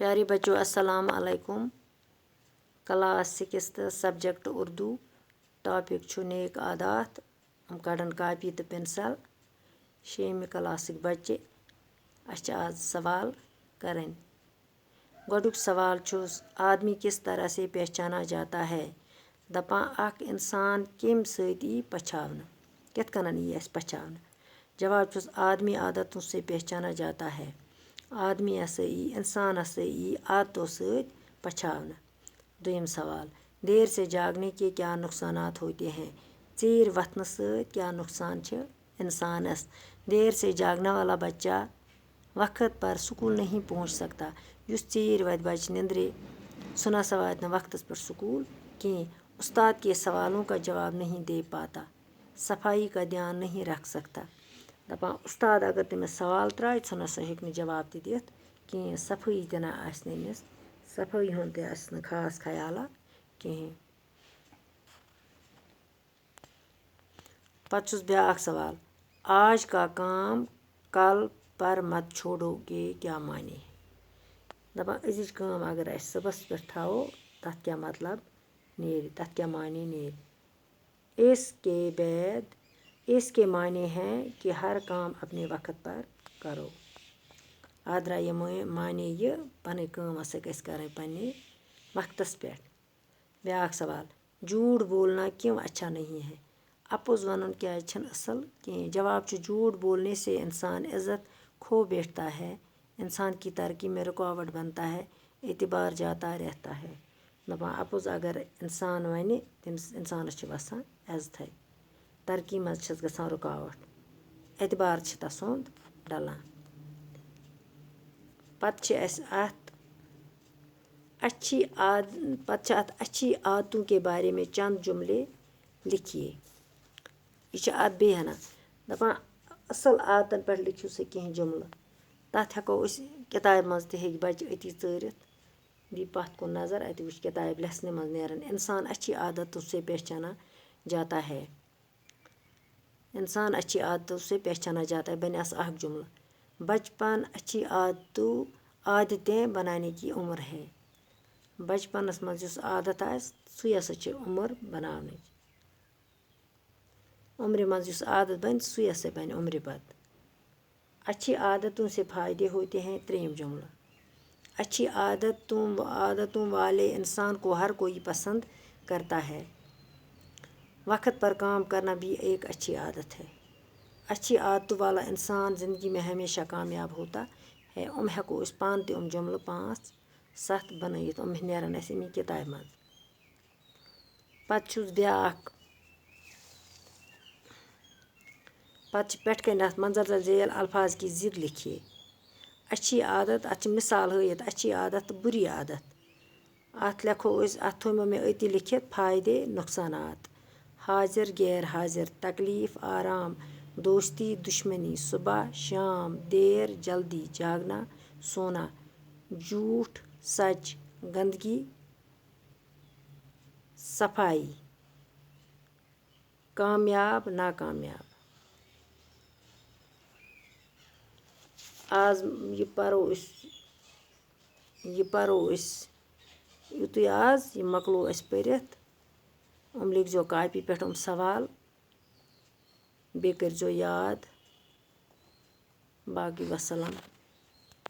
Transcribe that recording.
प्यारे बच्चों अस्सलाम अलैकुम। क्लास 6 सब्जेक्ट उर्दू टॉपिक छु नेक आदात। हम कड़न कापी तो पेंसिल। 6वीं क्लासिक बच्चे आज सवाल करें। गोडुक सवाल छुस आदमी किस तरह से पहचाना जाता है। दपा अख इंसान कम सती पछावन कित कन यी पछावन। जवाब छुस आदमी आदतों से पहचाना जाता है। आदमी से इंसान से आदतों से पछावन। दुयम सवाल देर से जागने के क्या नुकसानात होते हैं। चीर वथन से क्या नुकसान छ इंसानस। देर से जागने वाला बच्चा वक्त पर स्कूल नहीं पहुंच सकता। युस चीर वत बच निंद्रे सुना सवात वक्त पर स्कूल कहीं। उस्ताद के सवालों का जवाब नहीं दे पाता। सफाई का ध्यान नहीं रख सकता। दपा उस्ताद अगर तमिस सवाल त्राय ना सह हेक जवाब त दित कहें। सफाई तना नमिस सफाई हुंद त खास ख्याला कहें। पत ब्याक सवाल आज का काम कल पर मत छोड़ोगे क्या माने। दपा अजिच काम अगर अस सुबस पे थो तथ क्या मतलब नेर तथ क्या माने नेर। इसके माने हैं कि हर काम अपने वक्त पर करो। आदरा ये माने ये पन काम कर पन्ने वक्तस पे। ब्याक सवाल झूठ बोलना क्यों अच्छा नहीं है। अपोज वन क्या असल कहें। जवाब झूठ बोलने से इंसान इज्जत खो बैठता है। इंसान की तरक्की में रुकावट बनता है। एतबार जाता रहता है। दपा अपोज अगर इंसान वन तमिस इंसानस वसान इज्जत तरक्की मज गसान रुकावट एतबार तसुंद डलान। अच्छी आदतों के बारे में चंद जुमले लिखिए। यह बेहना दपा असल आदतन पे लिखियो सा कह जुमल तथ हेको किताब मज त बच्चे अति चरित दी पथ कुन नज़र अत वुच किताब लेसन मज नेरन। इंसान अच्छी आदतों से पहचाना जाता है। इंसान अच्छी आदतों से पहचाना जाता है। बन अख जुमला बचपन अच्छी आदतें बनाने की उम्र है। बचपनस मज आदत सु हसा उम्र बनाने उम्र मज आदत बन सु हसा बन उम्र पत। अच्छी आदतों से फ़ायदे होते हैं। त्रेम जुमला अच्छी आदतों वाले इंसान को हर कोई पसंद करता है। वक्त पर काम करना भी एक अच्छी आदत है। अच्छी आदतों वाला इंसान ज़िंदगी में हमेशा कामयाब होता है। हेको पान त जुमल 5-7 बनत नेरन अमी किताब मज। पत ब्याक पत पेट कन मंजर झेल अल्फाज की जिद लिखिए। अच्छी आदत अत मिसाल हयत अच्छी आदत बुरी आदत। अत लिखो अत थो मे अति लिखित फ़ायदे नुकसानात। हाजिर गैर हाजिर तकलीफ़ आराम दोस्ती दुश्मनी सुबह शाम देर जल्दी जागना सोना झूठ सच गंदगी सफाई कामयाब नाकामयाब। आज ये परो युतु आज ये मकलो परित लिखो कापी पे सवाल बे कर याद बाकी वसलम।